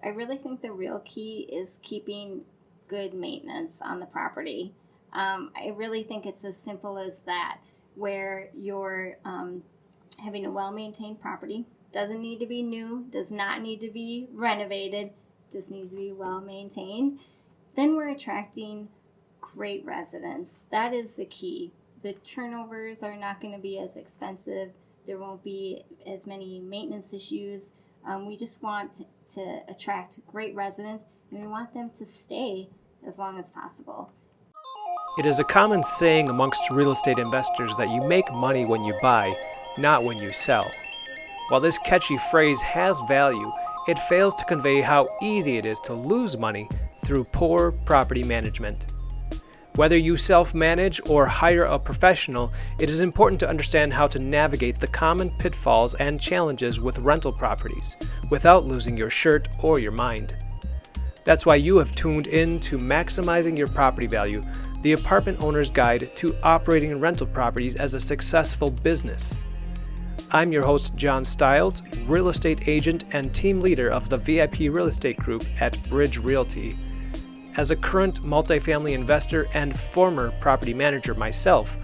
I really think the real key is keeping good maintenance on the property. I really think it's as simple as that, where you're having a well-maintained property. Doesn't need to be new, does not need to be renovated, just needs to be well-maintained. Then we're attracting great residents. That is the key. The turnovers are not going to be as expensive. There won't be as many maintenance issues. We just want to attract great residents, and we want them to stay as long as possible. It is a common saying amongst real estate investors that you make money when you buy, not when you sell. While this catchy phrase has value, it fails to convey how easy it is to lose money through poor property management. Whether you self-manage or hire a professional, it is important to understand how to navigate the common pitfalls and challenges with rental properties without losing your shirt or your mind. That's why you have tuned in to Maximizing Your Property Value, the apartment owner's guide to operating rental properties as a successful business. I'm your host, John Stiles, real estate agent and team leader of the VIP Real Estate Group at Bridge Realty. As a current multifamily investor and former property manager myself,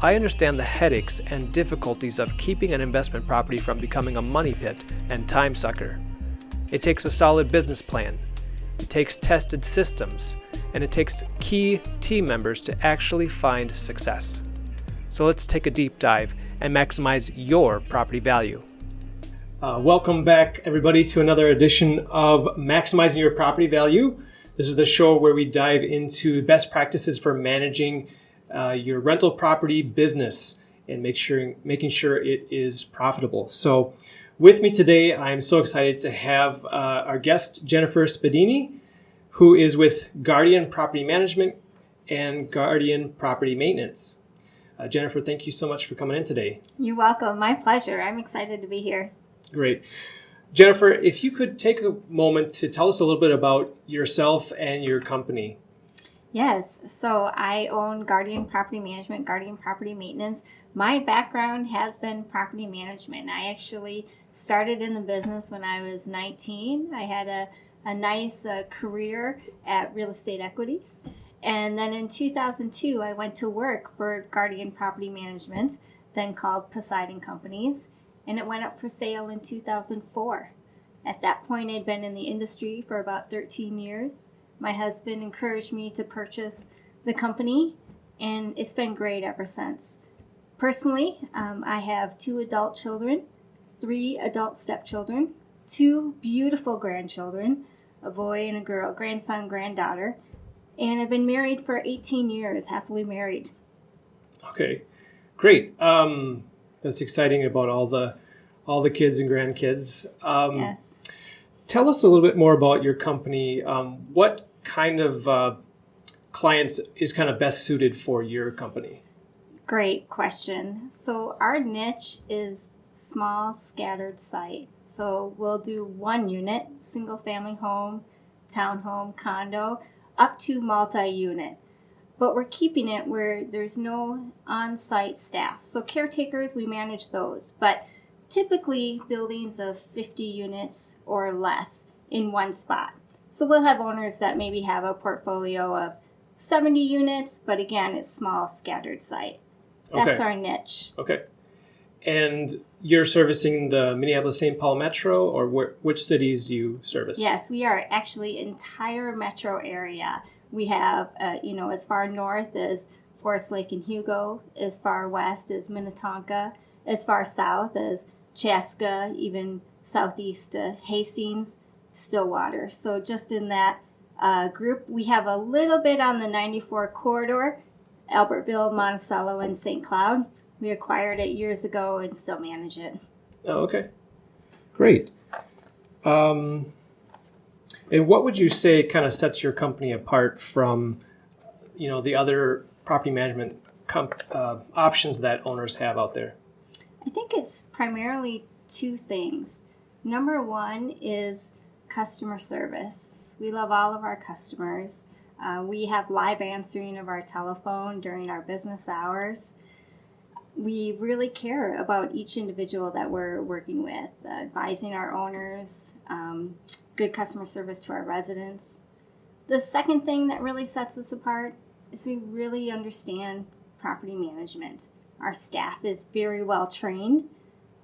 I understand the headaches and difficulties of keeping an investment property from becoming a money pit and time sucker. It takes a solid business plan, it takes tested systems, and it takes key team members to actually find success. So let's take a deep dive and maximize your property value. Welcome back, everybody, to another edition of Maximizing Your Property Value. This is the show where we dive into best practices for managing your rental property business and making sure it is profitable. So with me today, I'm so excited to have our guest, Jennifer Spadine, who is with Guardian Property Management and Guardian Property Maintenance. Jennifer, thank you so much for coming in today. You're welcome. My pleasure. I'm excited to be here. Great. Jennifer, if you could take a moment to tell us a little bit about yourself and your company. Yes, so I own Guardian Property Management, Guardian Property Maintenance. My background has been property management. I actually started in the business when I was 19. I had a nice career at Real Estate Equities. And then in 2002, I went to work for Guardian Property Management, then called Poseidon Companies, and it went up for sale in 2004. At that point, I'd been in the industry for about 13 years. My husband encouraged me to purchase the company, and it's been great ever since. Personally, I have 2 adult children, 3 adult stepchildren, 2 beautiful grandchildren, a boy and a girl, grandson, granddaughter, and I've been married for 18 years, happily married. Okay, great. That's exciting about all the kids and grandkids. Yes. Tell us a little bit more about your company. What kind of clients is kind of best suited for your company? Great question. So our niche is small scattered site. So we'll do 1 unit, single family home, townhome, condo, up to multi-unit. But we're keeping it where there's no on-site staff. So caretakers, we manage those. But typically buildings of 50 units or less in one spot. So we'll have owners that maybe have a portfolio of 70 units, but again, it's small scattered site. That's our niche. Okay. And you're servicing the Minneapolis-St. Paul metro, or which cities do you service? Yes, we are actually entire metro area. We have, as far north as Forest Lake and Hugo, as far west as Minnetonka, as far south as Chaska, even southeast to Hastings, Stillwater. So just in that group, we have a little bit on the 94 corridor, Albertville, Monticello, and St. Cloud. We acquired it years ago and still manage it. Oh, okay. Great. And what would you say kind of sets your company apart from, the other property management options that owners have out there? I think it's primarily 2 things. Number 1 is customer service. We love all of our customers. We have live answering of our telephone during our business hours. we really care about each individual that we're working with, advising our owners, good customer service to our residents. The second thing that really sets us apart is we really understand property management. Our staff is very well trained.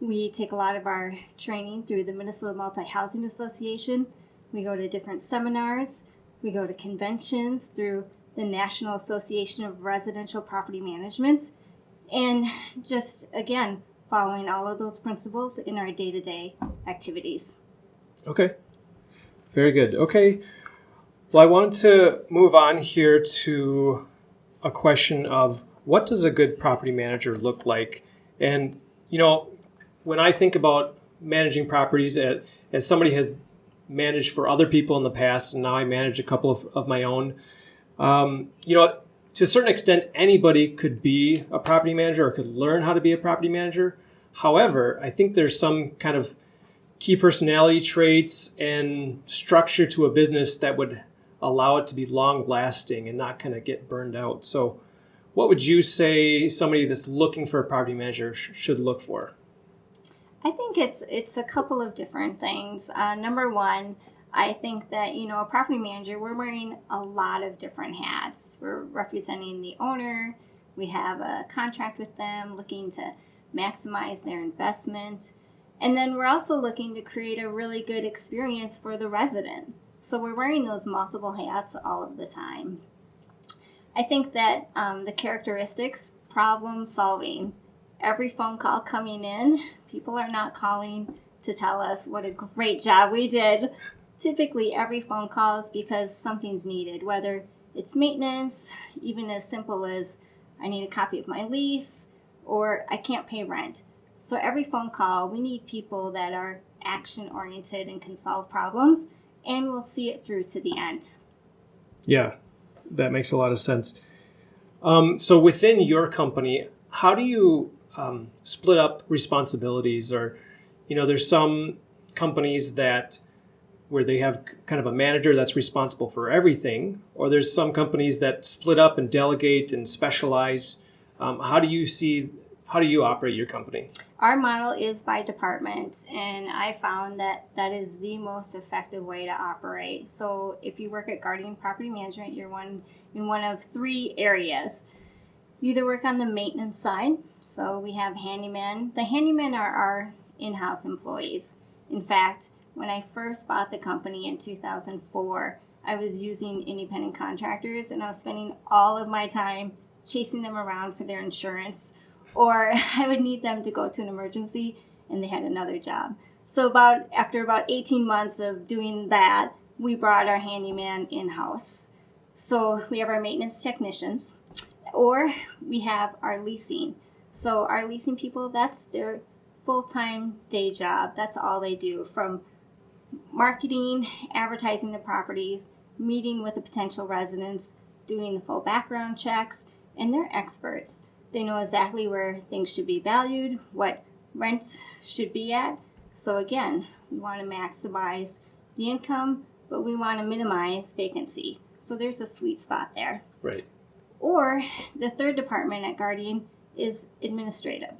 We take a lot of our training through the Minnesota Multi-Housing Association. We go to different seminars. We go to conventions through the National Association of Residential Property Management. And just, again, following all of those principles in our day-to-day activities. Okay. Very good. Okay. Well, I wanted to move on here to a question of what does a good property manager look like? And, when I think about managing properties, as somebody has managed for other people in the past, and now I manage a couple of my own, to a certain extent, anybody could be a property manager or could learn how to be a property manager. However, I think there's some kind of key personality traits and structure to a business that would allow it to be long lasting and not kind of get burned out. So what would you say somebody that's looking for a property manager should look for? I think it's a couple of different things. Number one, I think that, a property manager, we're wearing a lot of different hats. We're representing the owner. We have a contract with them looking to maximize their investment. And then we're also looking to create a really good experience for the resident. So we're wearing those multiple hats all of the time. I think that the characteristics, problem solving, every phone call coming in, people are not calling to tell us what a great job we did. Typically, every phone call is because something's needed, whether it's maintenance, even as simple as I need a copy of my lease, or I can't pay rent. So every phone call, we need people that are action-oriented and can solve problems, and we'll see it through to the end. Yeah, that makes a lot of sense. So within your company, how do you split up responsibilities? Or, there's some companies where they have kind of a manager that's responsible for everything, or there's some companies that split up and delegate and specialize. How do you operate your company? Our model is by department, and I found that is the most effective way to operate. So if you work at Guardian Property Management, you're in one of three areas. You either work on the maintenance side, so we have handymen. The handymen are our in-house employees. In fact, when I first bought the company in 2004, I was using independent contractors, and I was spending all of my time chasing them around for their insurance, or I would need them to go to an emergency, and they had another job. So after about 18 months of doing that, we brought our handyman in-house. So we have our maintenance technicians, or we have our leasing. So our leasing people, that's their full-time day job. That's all they do, from marketing, advertising the properties, meeting with the potential residents, doing the full background checks, and they're experts. They know exactly where things should be valued, what rents should be at. So again, we want to maximize the income, but we want to minimize vacancy. So there's a sweet spot there. Right. Or the third department at Guardian is administrative.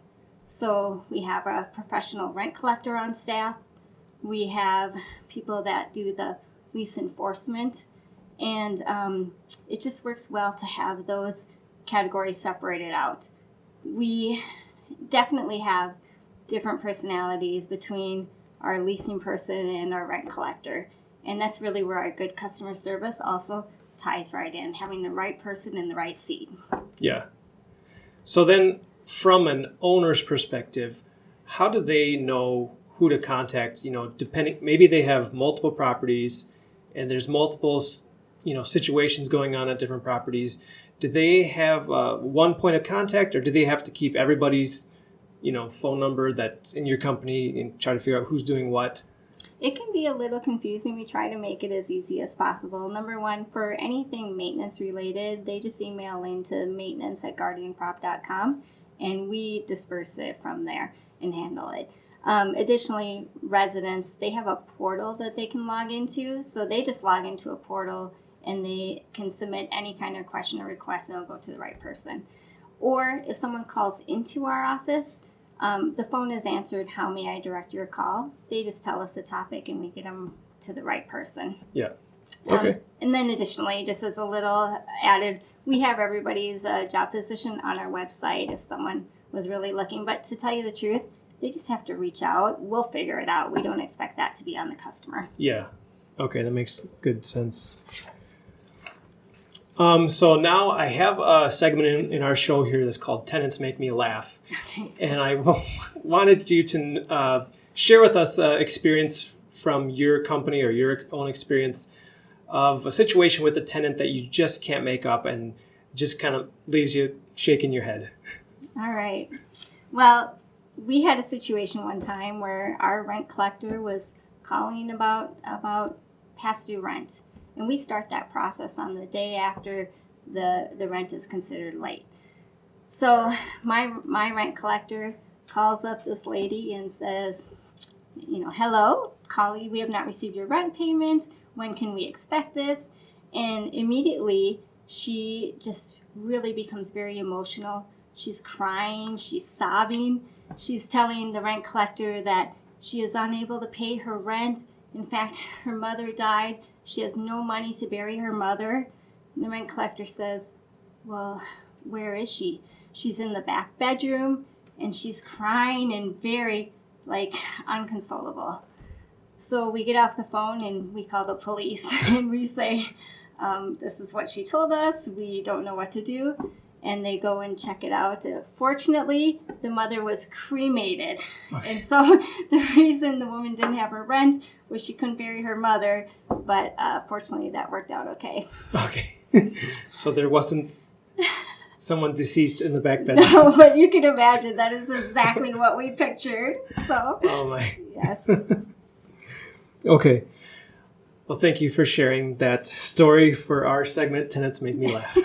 So we have a professional rent collector on staff. We have people that do the lease enforcement. And it just works well to have those categories separated out. We definitely have different personalities between our leasing person and our rent collector. And that's really where our good customer service also ties right in, having the right person in the right seat. Yeah. So then from an owner's perspective, how do they know who to contact? Depending, maybe they have multiple properties and there's multiple, situations going on at different properties. Do they have one point of contact, or do they have to keep everybody's, phone number that's in your company and try to figure out who's doing what? It can be a little confusing. We try to make it as easy as possible. Number one, for anything maintenance related, they just email into maintenance@guardianprop.com, and we disperse it from there and handle it. Additionally, residents, they have a portal that they can log into. So they just log into a portal and they can submit any kind of question or request, and it'll go to the right person. Or if someone calls into our office, the phone is answered, "How may I direct your call?" They just tell us the topic and we get them to the right person. Yeah. Okay. And then additionally, just as a little added, we have everybody's job position on our website if someone was really looking. But to tell you the truth, they just have to reach out. We'll figure it out. We don't expect that to be on the customer. Yeah. Okay, that makes good sense. So now I have a segment in our show here that's called Tenants Make Me Laugh. Okay. And I wanted you to share with us experience from your company or your own experience of a situation with a tenant that you just can't make up and just kind of leaves you shaking your head. All right. Well, we had a situation one time where our rent collector was calling about past due rent. And we start that process on the day after the rent is considered late. So my rent collector calls up this lady and says, "Hello, Collie, we have not received your rent payment. When can we expect this?" And immediately she just really becomes very emotional. She's crying, she's sobbing. She's telling the rent collector that she is unable to pay her rent. In fact, her mother died. She has no money to bury her mother. And the rent collector says, "Well, where is she?" She's in the back bedroom and she's crying and very unconsolable. So we get off the phone and we call the police and we say, "This is what she told us. We don't know what to do." And they go and check it out. Fortunately, the mother was cremated. Okay. And so the reason the woman didn't have her rent was she couldn't bury her mother. But fortunately, that worked out okay. Okay. So there wasn't someone deceased in the back bedroom. No, but you can imagine that is exactly what we pictured. So. Oh, my. Yes. Okay. Well, thank you for sharing that story for our segment, Tenants Make Me Laugh.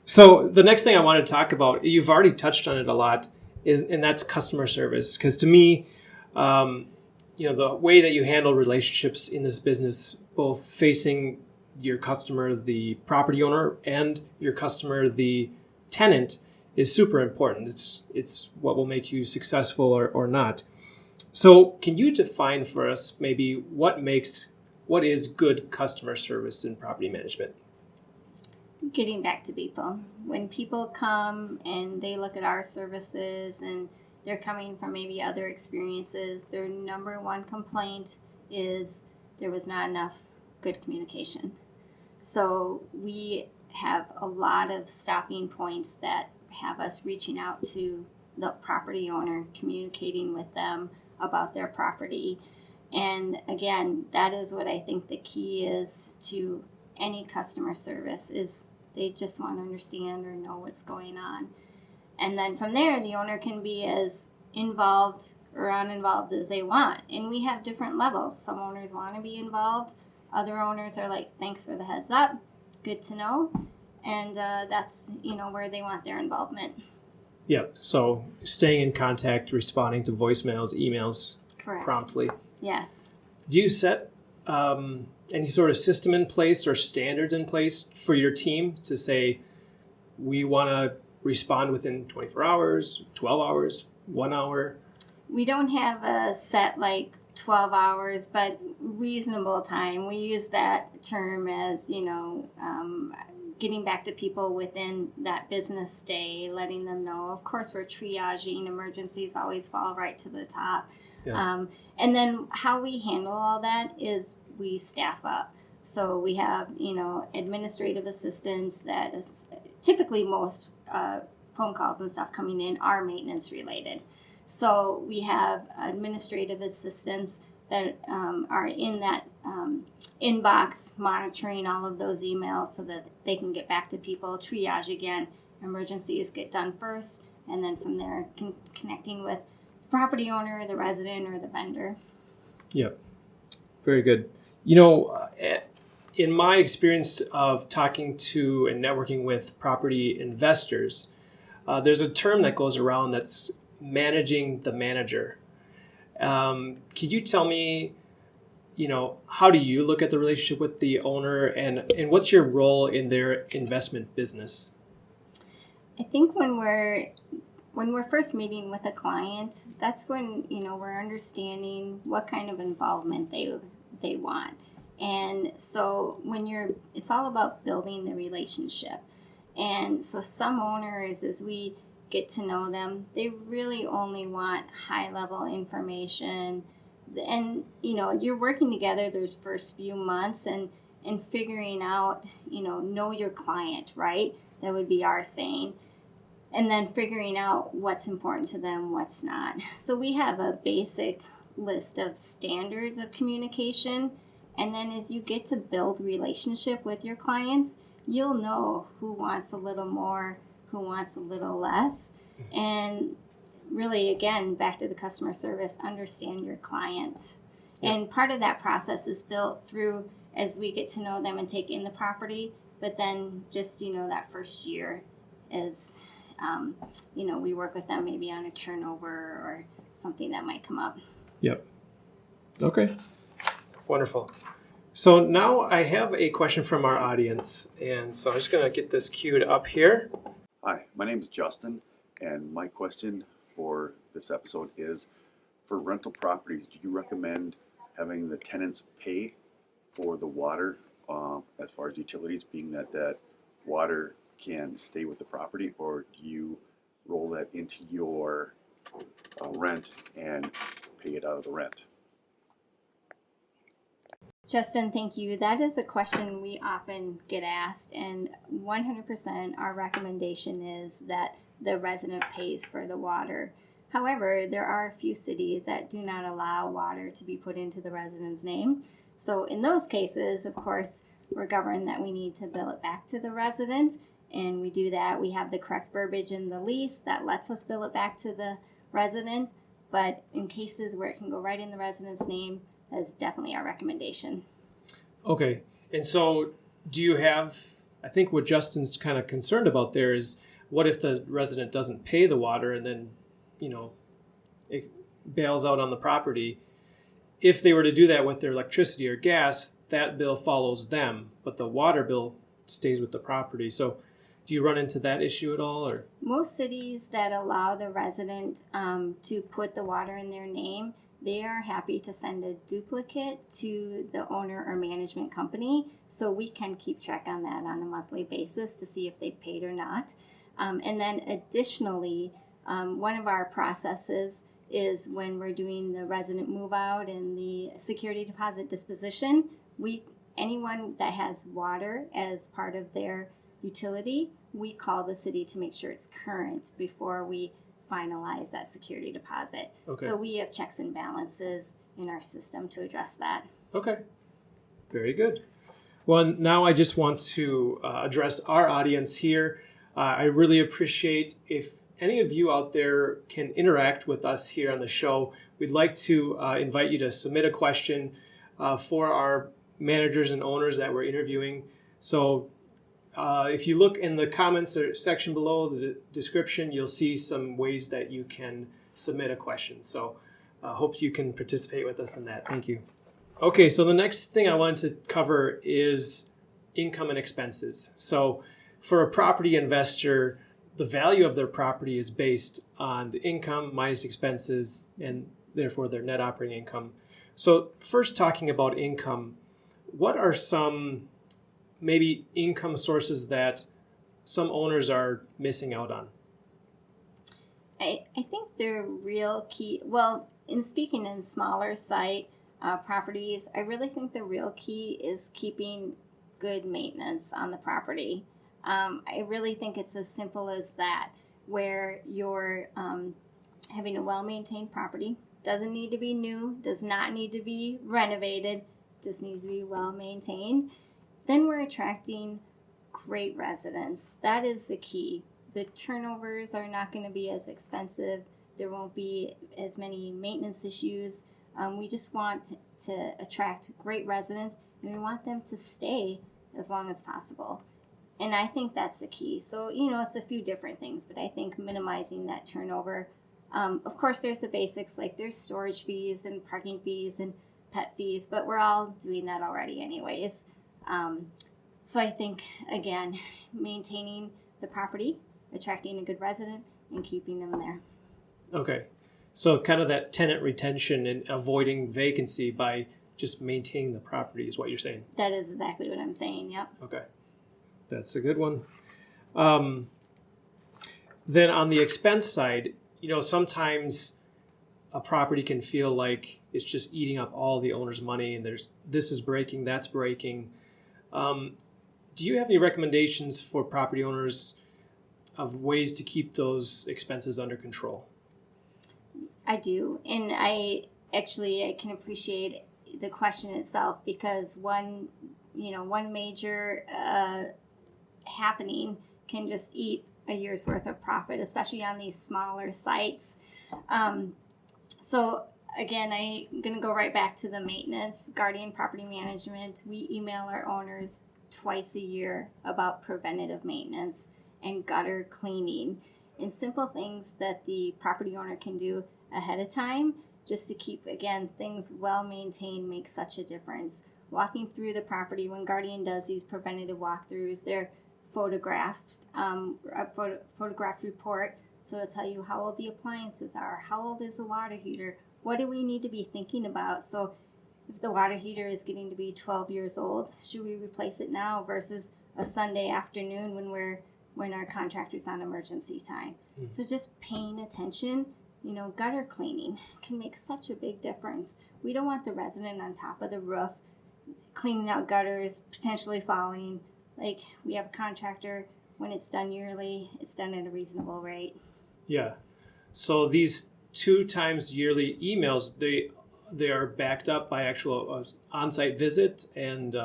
So the next thing I want to talk about, you've already touched on it a lot, and that's customer service. Because to me, the way that you handle relationships in this business, both facing your customer, the property owner, and your customer, the tenant, is super important. It's what will make you successful or not. So can you define for us maybe what is good customer service in property management? Getting back to people. When people come and they look at our services and they're coming from maybe other experiences, their number one complaint is there was not enough good communication. So we have a lot of stopping points that have us reaching out to the property owner, communicating with them about their property. And again, that is what I think the key is to any customer service, is they just want to understand or know what's going on. And then from there, the owner can be as involved or uninvolved as they want. And we have different levels. Some owners want to be involved. Other owners are like, "Thanks for the heads up. Good to know." And that's, where they want their involvement. Yeah. So staying in contact, responding to voicemails, emails. Correct. Promptly. Yes. Do you set any sort of system in place or standards in place for your team to say, we want to respond within 24 hours, 12 hours, 1 hour? We don't have a set 12 hours, but reasonable time. We use that term as, getting back to people within that business day, letting them know. Of course, we're triaging. Emergencies always fall right to the top. Yeah. And then how we handle all that is we staff up. So we have, administrative assistants that is typically most phone calls and stuff coming in are maintenance related. So we have administrative assistants that are in that inbox monitoring all of those emails so that they can get back to people, triage again. Emergencies get done first, and then from there connecting with the property owner, the resident, or the vendor. Yep. Very good. In my experience of talking to and networking with property investors, there's a term that goes around that's managing the manager. Could you tell me, how do you look at the relationship with the owner and what's your role in their investment business? I think when we're first meeting with a client, that's when we're understanding what kind of involvement they want. And so it's all about building the relationship. And so some owners, as we get to know them, they really only want high level information. And you're working together those first few months and figuring out, know your client, right? That would be our saying. And then figuring out what's important to them, what's not. So we have a basic list of standards of communication. And then as you get to build relationship with your clients, you'll know who wants a little more, who wants a little less. And really, again, back to the customer service, understand your client. Yep. And part of that process is built through as we get to know them and take in the property, but then just, that first year is, we work with them maybe on a turnover or something that might come up. Yep. Okay. Wonderful. So now I have a question from our audience, and so I'm just going to get this queued up here. Hi, my name is Justin, and my question for this episode is, for rental properties, do you recommend having the tenants pay for the water as far as utilities, being that water can stay with the property, or do you roll that into your rent and pay it out of the rent? Justin, thank you. That is a question we often get asked, and 100% our recommendation is that the resident pays for the water. However, there are a few cities that do not allow water to be put into the resident's name. So in those cases, of course, we're governed that we need to bill it back to the resident, and we do that. We have the correct verbiage in the lease that lets us bill it back to the resident, but in cases where it can go right in the resident's name, that's definitely our recommendation. Okay, and so do you have, I think what Justin's kind of concerned about there is, what if the resident doesn't pay the water and then, it bails out on the property? If they were to do that with their electricity or gas, that bill follows them, but the water bill stays with the property. So do you run into that issue at all? Or most cities that allow the resident to put the water in their name, they are happy to send a duplicate to the owner or management company, so we can keep track on that on a monthly basis to see if they've paid or not. And then additionally, one of our processes is when we're doing the resident move out and the security deposit disposition, anyone that has water as part of their utility, we call the city to make sure it's current before we finalize that security deposit. Okay. So we have checks and balances in our system to address that. Okay, very good. Well, now I just want to address our audience here. I really appreciate if any of you out there can interact with us here on the show. We'd like to invite you to submit a question for our managers and owners that we're interviewing. So if you look in the comments section below the description, you'll see some ways that you can submit a question. So I hope you can participate with us in that. Thank you. Okay, so the next thing I wanted to cover is income and expenses. So for a property investor, the value of their property is based on the income minus expenses and therefore their net operating income. So first, talking about income, what are some maybe income sources that some owners are missing out on? I think the real key, well, in speaking in smaller site properties, I really think the real key is keeping good maintenance on the property. I really think it's as simple as that, where you're having a well-maintained property. Doesn't need to be new, does not need to be renovated, just needs to be well-maintained. Then we're attracting great residents. That is the key. The turnovers are not going to be as expensive. There won't be as many maintenance issues. We just want to attract great residents, and we want them to stay as long as possible. And I think that's the key. So, it's a few different things, but I think minimizing that turnover. Of course, there's the basics, like there's storage fees and parking fees and pet fees, but we're all doing that already anyways. So I think, again, maintaining the property attracting a good resident and keeping them there. Okay. So kind of that tenant retention and avoiding vacancy by just maintaining the property is what you're saying. That is exactly what I'm saying, yep. Okay. That's a good one. Then on the expense side, sometimes a property can feel like it's just eating up all the owner's money and this is breaking, that's breaking. Do you have any recommendations for property owners of ways to keep those expenses under control? I do, and I can appreciate the question itself, because one major happening can just eat a year's worth of profit, especially on these smaller sites. So again, I'm going to go right back to the maintenance. Guardian Property Management, we email our owners twice a year about preventative maintenance and gutter cleaning, and simple things that the property owner can do ahead of time just to keep, again, things well maintained makes such a difference. Walking through the property, when Guardian does these preventative walkthroughs, they're photographed, photograph report, so it'll tell you how old the appliances are, how old is the water heater, what do we need to be thinking about. So if the water heater is getting to be 12 years old, should we replace it now versus a Sunday afternoon when our contractor's on emergency time? So just paying attention, gutter cleaning can make such a big difference. We don't want the resident on top of the roof cleaning out gutters, potentially falling. Like, we have a contractor, when it's done yearly, it's done at a reasonable rate. Yeah. So these 2 times yearly emails, they are backed up by actual on-site visit and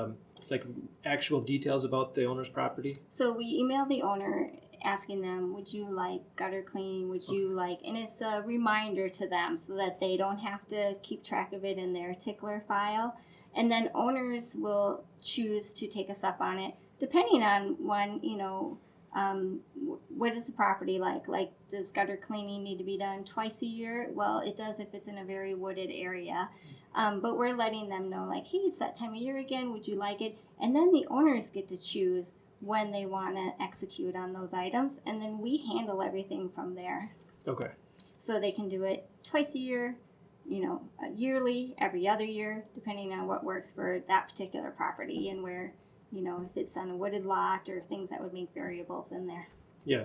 like actual details about the owner's property? So we email the owner asking them, would you like gutter cleaning? Would you like, and it's a reminder to them so that they don't have to keep track of it in their tickler file. And then owners will choose to take us up on it, depending on what is the property like? Like, does gutter cleaning need to be done twice a year? Well, it does if it's in a very wooded area. But we're letting them know, like, hey, it's that time of year again. Would you like it? And then the owners get to choose when they want to execute on those items. And then we handle everything from there. Okay. So they can do it twice a year, yearly, every other year, depending on what works for that particular property and where, if it's on a wooded lot or things that would make variables in there. Yeah.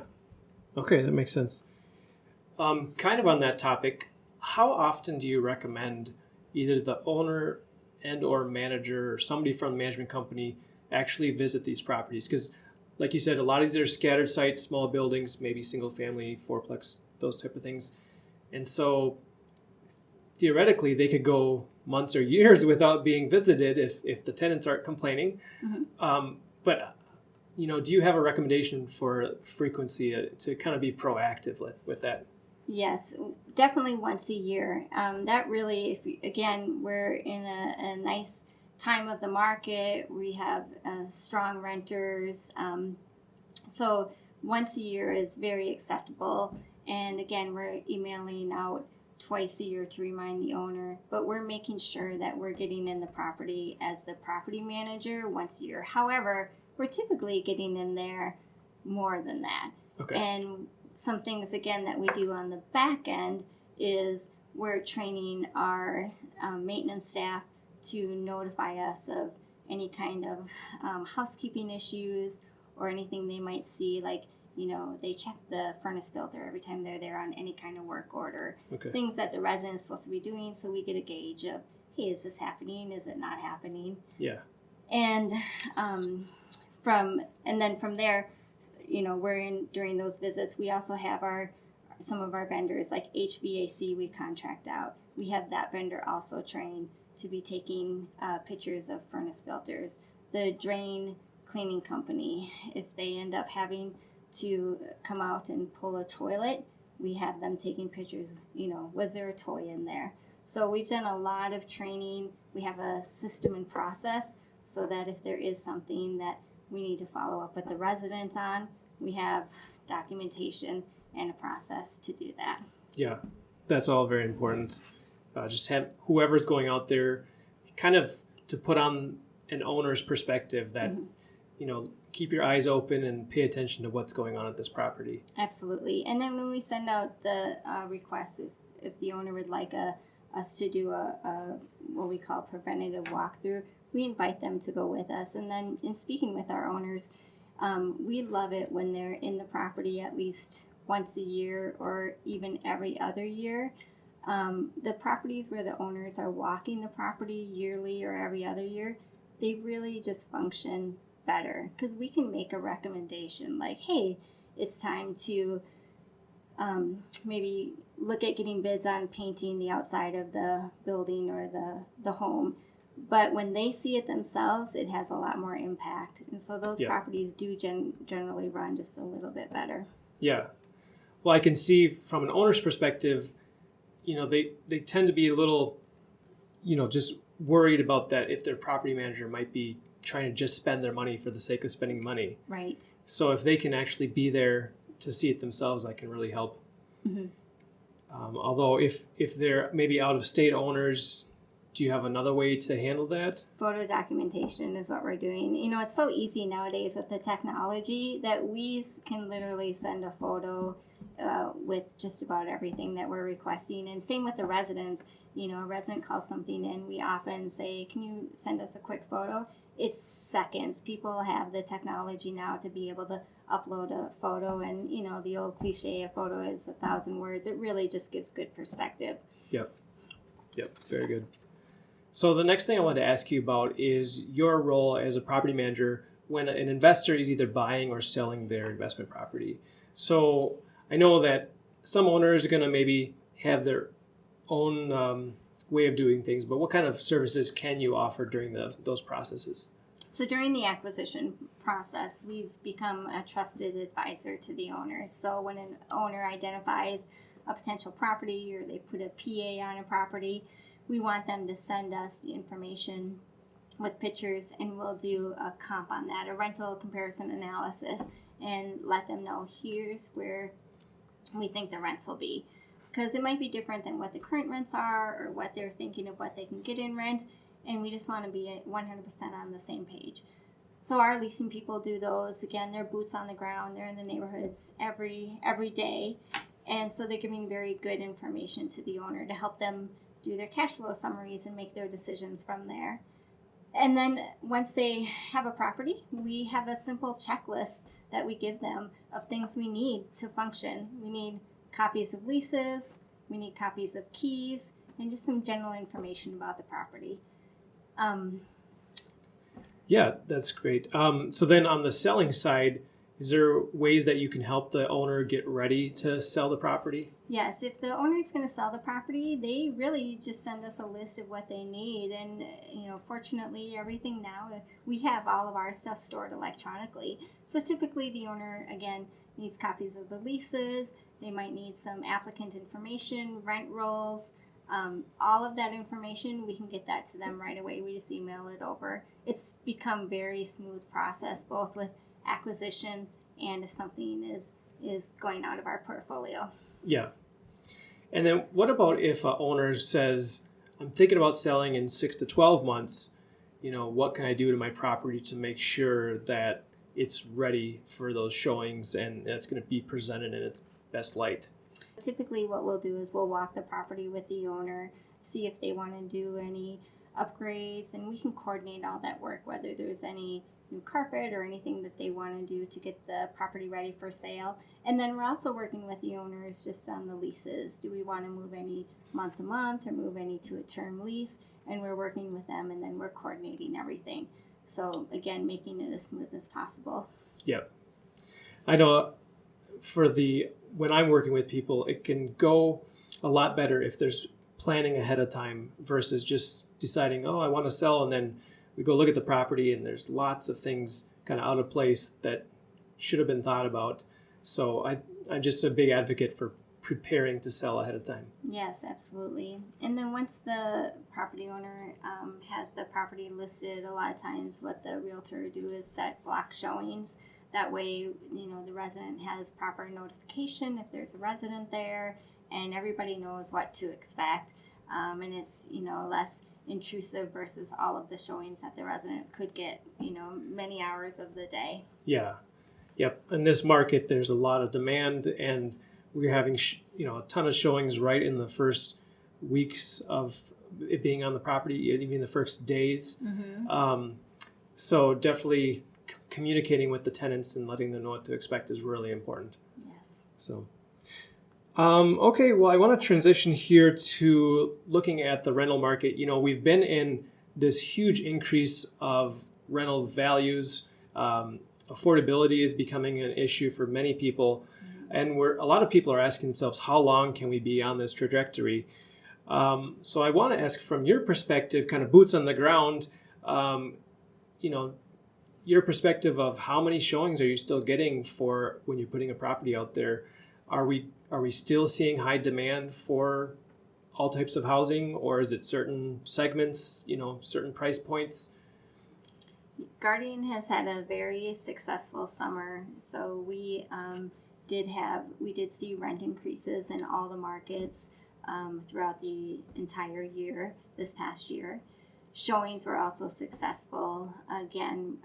Okay, that makes sense. Kind of on that topic, how often do you recommend either the owner and or manager or somebody from the management company actually visit these properties? Because like you said, a lot of these are scattered sites, small buildings, maybe single family, fourplex, those type of things. And so theoretically, they could go months or years without being visited if the tenants aren't complaining. Mm-hmm. But do you have a recommendation for frequency to kind of be proactive with that? Yes, definitely once a year. That really, we're in a nice time of the market. We have strong renters. So once a year is very acceptable. And again, we're emailing out twice a year to remind the owner, but we're making sure that we're getting in the property as the property manager once a year. However, we're typically getting in there more than that. Okay. And some things, again, that we do on the back end is we're training our maintenance staff to notify us of any kind of housekeeping issues or anything they might see, like, they check the furnace filter every time they're there on any kind of work order. Okay. Things that the resident is supposed to be doing, so we get a gauge of, hey, is this happening? Is it not happening? Yeah. And from there, during those visits, we also have some of our vendors, like HVAC, we contract out. We have that vendor also trained to be taking pictures of furnace filters. The drain cleaning company, if they end up having to come out and pull a toilet, we have them taking pictures, was there a toy in there? So we've done a lot of training. We have a system and process so that if there is something that we need to follow up with the resident on, we have documentation and a process to do that. Yeah, that's all very important. Just have whoever's going out there kind of to put on an owner's perspective that, mm-hmm. keep your eyes open and pay attention to what's going on at this property. Absolutely. And then when we send out the request, if the owner would like us to do a what we call preventative walkthrough, we invite them to go with us. And then in speaking with our owners, we love it when they're in the property at least once a year or even every other year. The properties where the owners are walking the property yearly or every other year, they really just function better because we can make a recommendation like, hey, it's time to maybe look at getting bids on painting the outside of the building or the home. But when they see it themselves, it has a lot more impact. And so those properties do generally run just a little bit better. Yeah. Well, I can see from an owner's perspective, they tend to be a little, just worried about that if their property manager might be trying to just spend their money for the sake of spending money. Right. So if they can actually be there to see it themselves, that can really help. Mm-hmm. Although if they're maybe out-of-state owners, do you have another way to handle that? Photo documentation is what we're doing. It's so easy nowadays with the technology that we can literally send a photo with just about everything that we're requesting. And same with the residents. A resident calls something in, we often say, can you send us a quick photo? It's seconds. People have the technology now to be able to upload a photo, and the old cliche, a photo is 1,000 words. It really just gives good perspective. Yep, very good. So the next thing I wanted to ask you about is your role as a property manager when an investor is either buying or selling their investment property. So I know that some owners are going to maybe have their own way of doing things, but what kind of services can you offer during those processes? So during the acquisition process, we've become a trusted advisor to the owners. So when an owner identifies a potential property or they put a PA on a property, we want them to send us the information with pictures, and we'll do a comp on that, a rental comparison analysis, and let them know here's where we think the rents will be. Because it might be different than what the current rents are or what they're thinking of what they can get in rent, and we just want to be 100% on the same page. So our leasing people do those. Again, they're boots on the ground. They're in the neighborhoods every day, and so they're giving very good information to the owner to help them do their cash flow summaries and make their decisions from there. And then once they have a property, we have a simple checklist that we give them of things we need to function. We need copies of leases, we need copies of keys, and just some general information about the property. Yeah, that's great. So then on the selling side, is there ways that you can help the owner get ready to sell the property? Yes, if the owner is going to sell the property, they really just send us a list of what they need. And, fortunately, everything now, we have all of our stuff stored electronically. So typically the owner, again, needs copies of the leases. They might need some applicant information, rent rolls, all of that information. We can get that to them right away. We just email it over. It's become very smooth process, both with acquisition and if something is going out of our portfolio. Yeah. And then what about if an owner says, I'm thinking about selling in 6 to 12 months, what can I do to my property to make sure that it's ready for those showings and it's going to be presented in its best light? Typically what we'll do is we'll walk the property with the owner, see if they want to do any upgrades, and we can coordinate all that work, whether there's any new carpet or anything that they want to do to get the property ready for sale. And then we're also working with the owners just on the leases. Do we want to move any month to month or move any to a term lease? And we're working with them, and then we're coordinating everything. So again, making it as smooth as possible. Yeah. I know when I'm working with people, it can go a lot better if there's planning ahead of time versus just deciding, I want to sell, and then we go look at the property and there's lots of things kind of out of place that should have been thought about. So I'm just a big advocate for preparing to sell ahead of time. Yes, absolutely. And then once the property owner has the property listed, a lot of times what the realtor would do is set block showings. That way, the resident has proper notification if there's a resident there, and everybody knows what to expect. And it's, less intrusive versus all of the showings that the resident could get, many hours of the day. Yeah. Yep. In this market, there's a lot of demand, and we're having a ton of showings right in the first weeks of it being on the property, even the first days. So definitely communicating with the tenants and letting them know what to expect is really important. Yes. So, okay, well, I want to transition here to looking at the rental market. We've been in this huge increase of rental values. Affordability is becoming an issue for many people, and a lot of people are asking themselves, how long can we be on this trajectory? So I want to ask, from your perspective, kind of boots on the ground, your perspective of how many showings are you still getting for when you're putting a property out there? Are we still seeing high demand for all types of housing, or is it certain segments, certain price points? Guardian has had a very successful summer, so we did see rent increases in all the markets throughout the entire year, this past year. Showings were also successful. Again,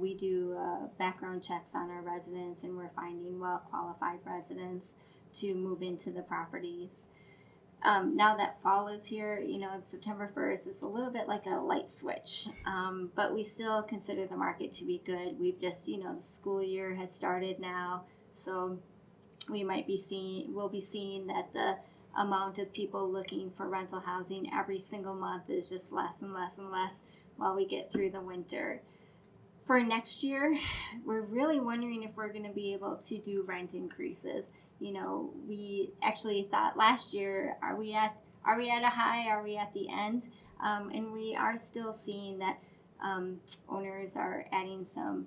we do background checks on our residents, and we're finding well-qualified residents to move into the properties. Now that fall is here, September 1st, it's a little bit like a light switch, but we still consider the market to be good. We've just, the school year has started now, so we'll be seeing that the amount of people looking for rental housing every single month is just less and less and less while we get through the winter. For next year, we're really wondering if we're going to be able to do rent increases. We actually thought last year, are we at a high? Are we at the end? And we are still seeing that owners are adding some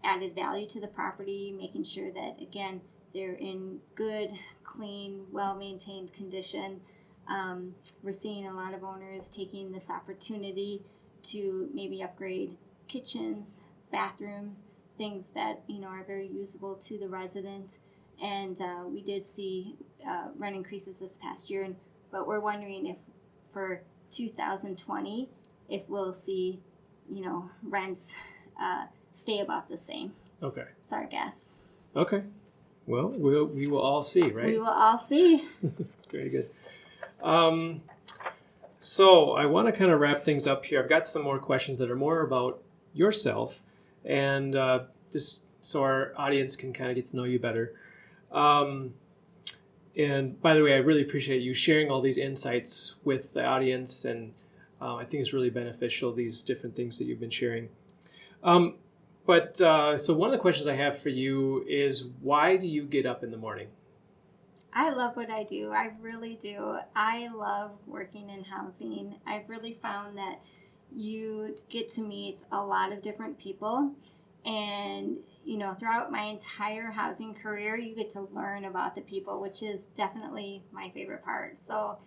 added value to the property, making sure that, again, they're in good, clean, well-maintained condition. We're seeing a lot of owners taking this opportunity to maybe upgrade kitchens, bathrooms, things that are very usable to the resident. And we did see rent increases this past year, but we're wondering if for 2020, if we'll see, rents stay about the same. Okay. It's our guess. Okay. Well, we will all see, right? We will all see. Very good. So I want to kind of wrap things up here. I've got some more questions that are more about yourself, and just so our audience can kind of get to know you better. And by the way, I really appreciate you sharing all these insights with the audience, and I think it's really beneficial, these different things that you've been sharing. So one of the questions I have for you is, why do you get up in the morning? I love what I do. I really do. I love working in housing. I've really found that you get to meet a lot of different people, and throughout my entire housing career, you get to learn about the people, which is definitely my favorite part. So,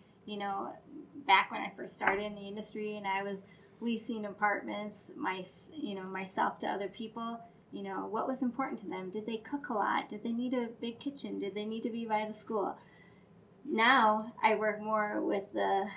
back when I first started in the industry and I was leasing apartments, myself to other people, what was important to them? Did they cook a lot? Did they need a big kitchen? Did they need to be by the school? Now I work more with the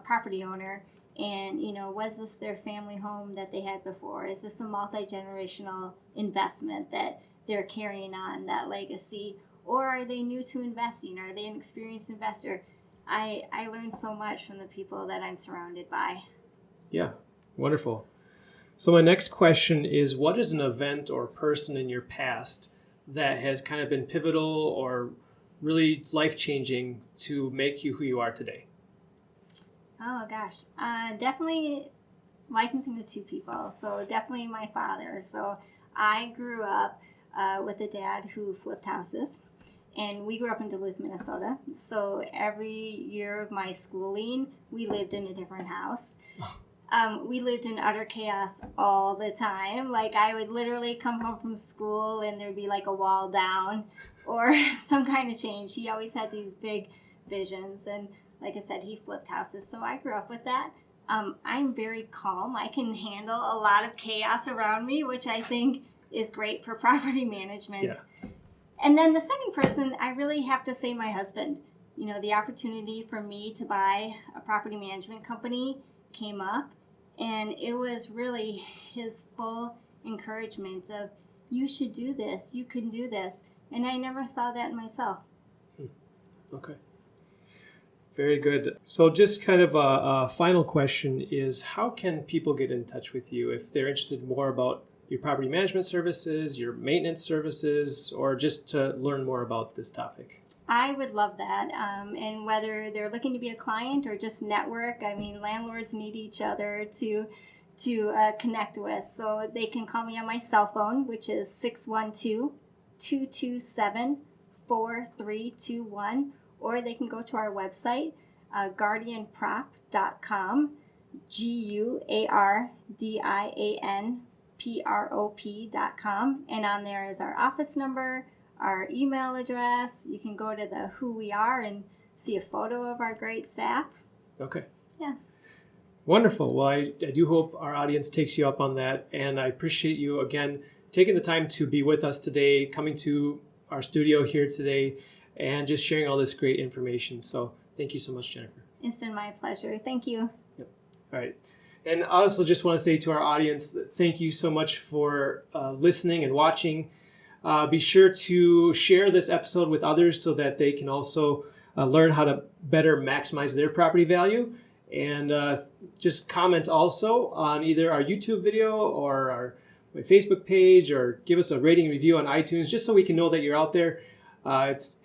property owner, and was this their family home that they had before? Is this a multi-generational investment that they're carrying on, that legacy? Or are they new to investing? Are they an experienced investor? I learn so much from the people that I'm surrounded by. Yeah, wonderful. So my next question is, what is an event or person in your past that has kind of been pivotal or really life-changing to make you who you are today? Oh, gosh. Definitely licensing with two people. So definitely my father. So I grew up with a dad who flipped houses. And we grew up in Duluth, Minnesota. So every year of my schooling, we lived in a different house. We lived in utter chaos all the time. Like, I would literally come home from school and there'd be like a wall down or some kind of change. He always had these big visions. And like I said, he flipped houses. So I grew up with that. I'm very calm. I can handle a lot of chaos around me, which I think is great for property management. Yeah. And then the second person, I really have to say my husband. The opportunity for me to buy a property management company came up, and it was really his full encouragement of, you should do this, you can do this. And I never saw that in myself. Okay. Very good. So just kind of a final question is, how can people get in touch with you if they're interested more about your property management services, your maintenance services, or just to learn more about this topic? I would love that. And whether they're looking to be a client or just network, I mean, landlords need each other to connect with. So they can call me on my cell phone, which is 612-227-4321, or they can go to our website, guardianprop.com, guardianprop.com, and on there is our office number, our email address. You can go to the Who We Are and see a photo of our great staff. Okay. Yeah. Wonderful. Well, I do hope our audience takes you up on that, and I appreciate you again taking the time to be with us today, coming to our studio here today, and just sharing all this great information. So thank you so much, Jennifer. It's been my pleasure. Thank you. Yep. All right. And I also just want to say to our audience, thank you so much for listening and watching. Be sure to share this episode with others so that they can also learn how to better maximize their property value. And just comment also on either our YouTube video or my Facebook page, or give us a rating and review on iTunes, just so we can know that you're out there. It's,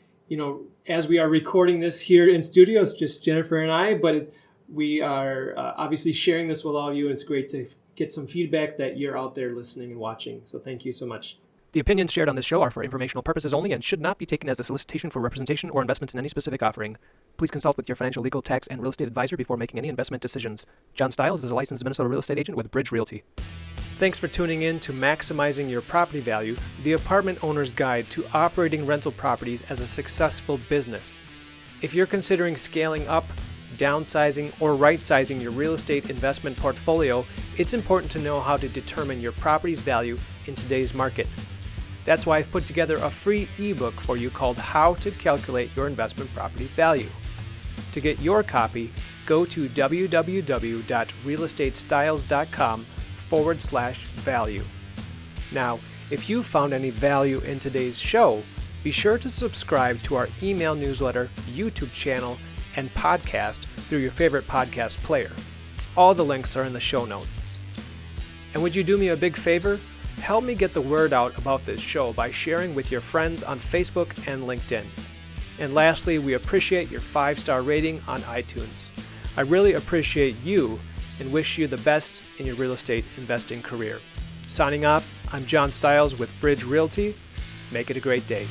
as we are recording this here in studio, it's just Jennifer and I, but we are obviously sharing this with all of you, and it's great to get some feedback that you're out there listening and watching. So thank you so much. The opinions shared on this show are for informational purposes only and should not be taken as a solicitation for representation or investment in any specific offering. Please consult with your financial, legal, tax, and real estate advisor before making any investment decisions. John Stiles is a licensed Minnesota real estate agent with Bridge Realty. Thanks for tuning in to Maximizing Your Property Value, the apartment owner's guide to operating rental properties as a successful business. If you're considering scaling up, downsizing, or right-sizing your real estate investment portfolio, it's important to know how to determine your property's value in today's market. That's why I've put together a free ebook for you called How to Calculate Your Investment Property's Value. To get your copy, go to www.realestatestyles.com/value. Now, if you found any value in today's show, be sure to subscribe to our email newsletter, YouTube channel, and podcast through your favorite podcast player. All the links are in the show notes. And would you do me a big favor? Help me get the word out about this show by sharing with your friends on Facebook and LinkedIn. And lastly, we appreciate your 5-star rating on iTunes. I really appreciate you and wish you the best in your real estate investing career. Signing off, I'm John Stiles with Bridge Realty. Make it a great day.